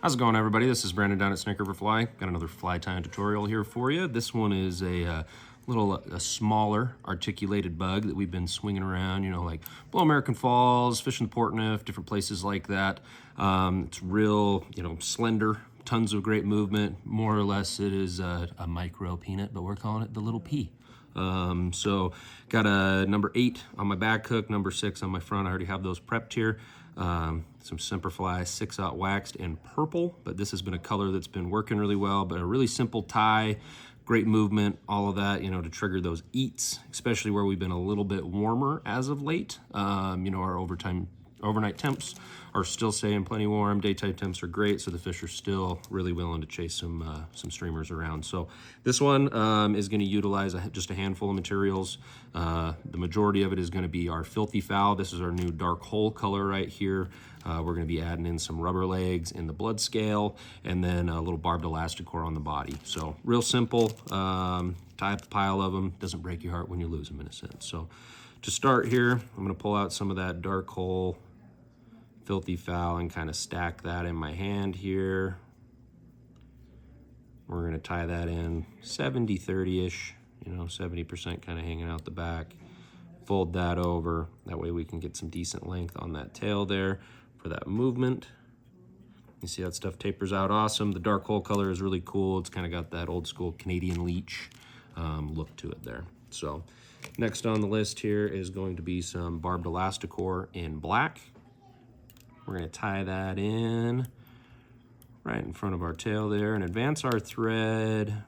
How's it going, everybody? This is Brandon down at Snake River Fly. Got another fly tying tutorial here for you. This one is a smaller articulated bug that we've been swinging around, like below American Falls, fishing the Portneuf, different places like that. It's real, slender, tons of great movement. More or less it is a micro peanut, but we're calling it the little pea. So got a number 8 on my back hook, number 6 on my front. I already have those prepped here. Some Semperfli 6/0 waxed in purple, but this has been a color that's been working really well, but a really simple tie, great movement, all of that, to trigger those eats, especially where we've been a little bit warmer as of late. Our overnight temps are still staying plenty warm. Daytime temps are great, so the fish are still really willing to chase some streamers around. So this one is going to utilize just a handful of materials. The majority of it is going to be our Filthy Foul. This is our new dark hole color right here. We're going to be adding in some rubber legs in the blood scale, and then a little barbed elasticore on the body. So real simple. Tie up a pile of them. Doesn't break your heart when you lose them, in a sense. So to start here, I'm going to pull out some of that dark hole Filthy Foul and kind of stack that in my hand here. We're going to tie that in 70-30-ish, 70% kind of hanging out the back. Fold that over. That way we can get some decent length on that tail there for that movement. You see that stuff tapers out awesome. The dark hole color is really cool. It's kind of got that old school Canadian leech look to it there. So next on the list here is going to be some barbed elasticore in black. We're going to tie that in right in front of our tail there and advance our thread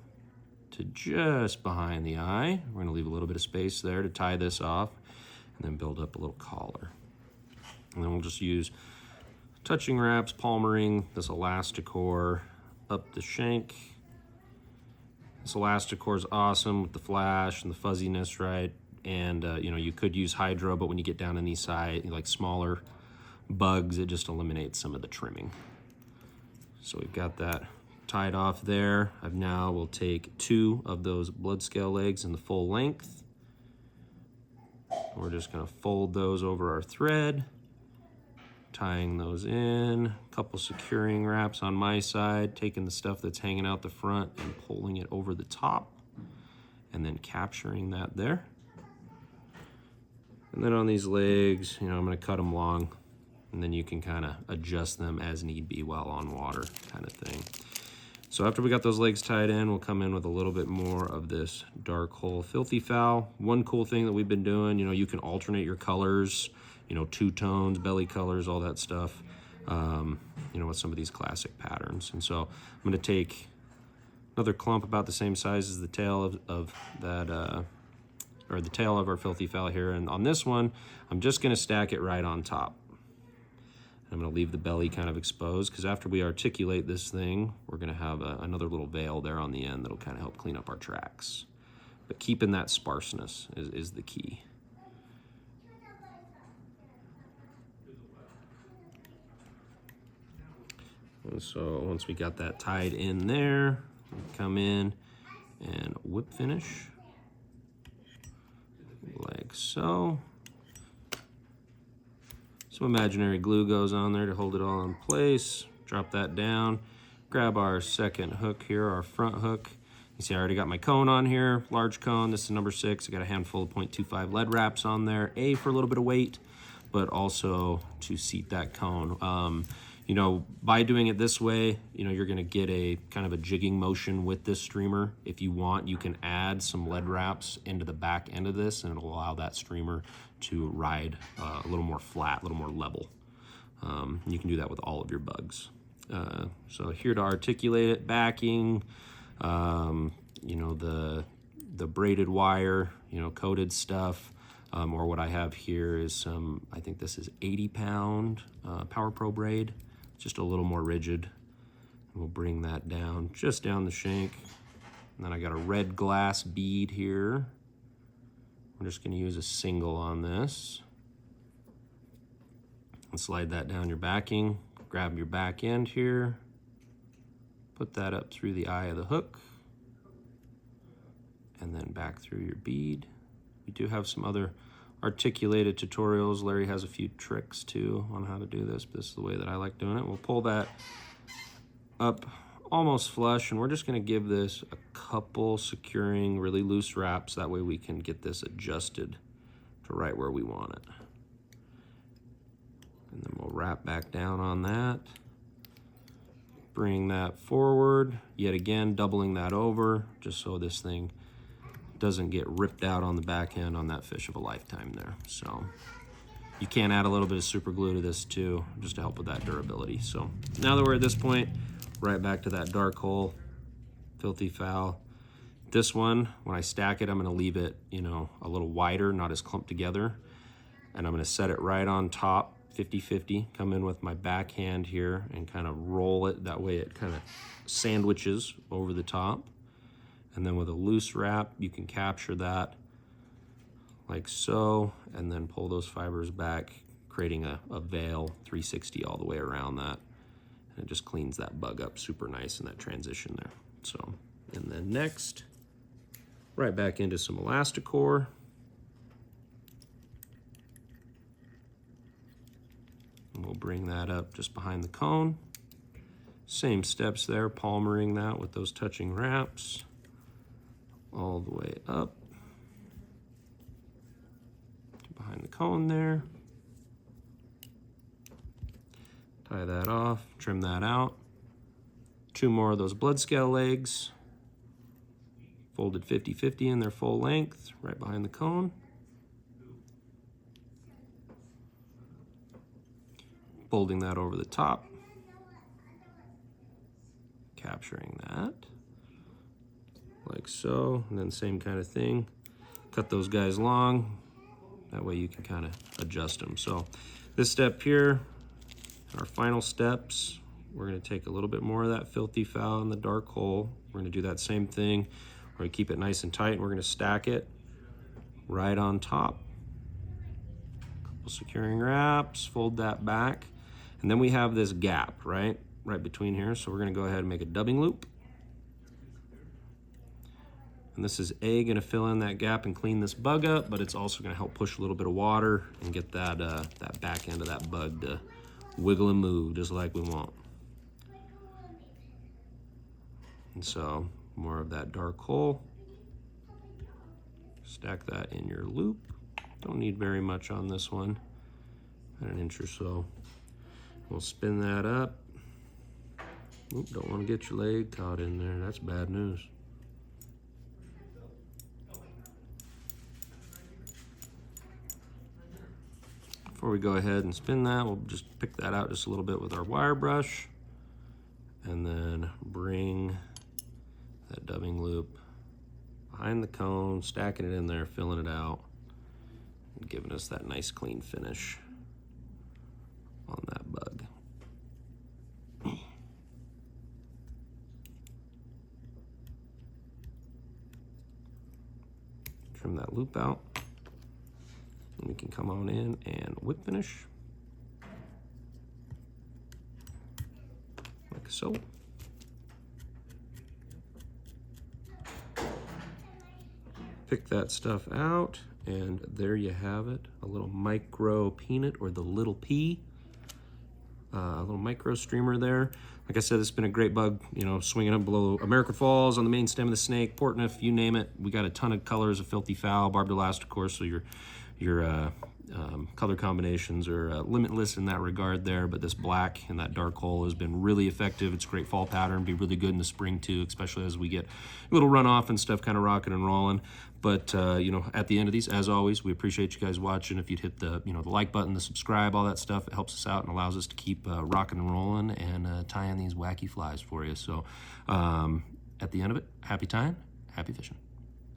to just behind the eye. We're going to leave a little bit of space there to tie this off and then build up a little collar. And then we'll just use touching wraps, palmering this elasticore up the shank. This elasticore is awesome with the flash and the fuzziness, right? And, you could use hydro, but when you get down in these side, like smaller bugs, it just eliminates some of the trimming. So we've got that tied off there. Now we'll take 2 of those blood scale legs in the full length. We're just going to fold those over our thread, tying those in, a couple securing wraps on my side, taking the stuff that's hanging out the front and pulling it over the top, and then capturing that there. And then on these legs, I'm going to cut them long, and then you can kind of adjust them as need be while on water, kind of thing. So after we got those legs tied in, we'll come in with a little bit more of this dark hole Filthy Foul. One cool thing that we've been doing, you can alternate your colors, 2 tones, belly colors, all that stuff, with some of these classic patterns. And so I'm going to take another clump about the same size as the tail of that, or the tail of our Filthy Foul here. And on this one, I'm just going to stack it right on top. I'm going to leave the belly kind of exposed because after we articulate this thing, we're going to have another little veil there on the end that'll kind of help clean up our tracks. But keeping that sparseness is the key. And so once we got that tied in there, we come in and whip finish like so. Some imaginary glue goes on there to hold it all in place. Drop that down. Grab our second hook here, our front hook. You see I already got my cone on here, large cone. This is number 6. I got a handful of 0.25 lead wraps on there. For a little bit of weight, but also to seat that cone. By doing it this way, you're going to get a kind of a jigging motion with this streamer. If you want, you can add some lead wraps into the back end of this, and it'll allow that streamer to ride a little more flat, a little more level. You can do that with all of your bugs. So here to articulate it, backing, the braided wire, coated stuff. Or what I have here is some, I think this is 80-pound Power Pro braid. Just a little more rigid. We'll bring that down, just down the shank. And then I got a red glass bead here. We're just gonna use a single on this. And slide that down your backing. Grab your back end here. Put that up through the eye of the hook. And then back through your bead. We do have some other articulated tutorials. Larry has a few tricks too on how to do this, but this is the way that I like doing it. We'll pull that up almost flush, and we're just going to give this a couple securing really loose wraps. That way we can get this adjusted to right where we want it. And then we'll wrap back down on that. Bring that forward, yet again doubling that over just so this thing doesn't get ripped out on the back end on that fish of a lifetime there. So you can add a little bit of super glue to this too, just to help with that durability. So now that we're at this point, right back to that dark hole, filthy foul. This one, when I stack it, I'm gonna leave it, you know, a little wider, not as clumped together. And I'm gonna set it right on top, 50-50, come in with my backhand here and kind of roll it. That way it kind of sandwiches over the top. And then with a loose wrap, you can capture that like so, and then pull those fibers back, creating a veil 360 all the way around that. And it just cleans that bug up super nice in that transition there. So, and then next, right back into some Elasticore. And we'll bring that up just behind the cone. Same steps there, palmering that with those touching wraps all the way up to behind the cone there. Tie that off, trim that out. 2 more of those blood scale legs, folded 50-50 in their full length, right behind the cone. Folding that over the top, capturing that like so, and then same kind of thing. Cut those guys long, that way you can kind of adjust them. So this step here, our final steps, we're going to take a little bit more of that filthy foul in the dark hole. We're going to do that same thing. We're going to keep it nice and tight, and we're going to stack it right on top. Couple securing wraps, fold that back. And then we have this gap, right between here. So we're gonna go ahead and make a dubbing loop. And this is gonna fill in that gap and clean this bug up, but it's also gonna help push a little bit of water and get that, that back end of that bug to wiggle and move just like we want. And so more of that dark hole. Stack that in your loop. Don't need very much on this one, about 1 inch or so. We'll spin that up. Oop, don't want to get your leg caught in there. That's bad news. Before we go ahead and spin that, we'll just pick that out just a little bit with our wire brush, and then bring that dubbing loop behind the cone, stacking it in there, filling it out, and giving us that nice clean finish on that bug. Trim that loop out, and we can come on in and whip finish like so. Pick that stuff out, and there you have it, a little micro peanut, or the little pea. A little micro streamer there. Like I said, it's been a great bug, you know, swinging up below American Falls, on the main stem of the snake, Portneuf, you name it. We got a ton of colors of filthy foul, barbed Elasticore, so your color combinations are limitless in that regard there, but this black and that dark hole has been really effective. It's a great fall pattern, be really good in the spring too, especially as we get a little runoff and stuff kind of rocking and rolling. But you know, at the end of these, as always, we appreciate you guys watching. If you'd hit the, you know, the like button, the subscribe, all that stuff, it helps us out and allows us to keep rocking and rolling and tying these wacky flies for you. So at the end of it, happy tying, happy fishing.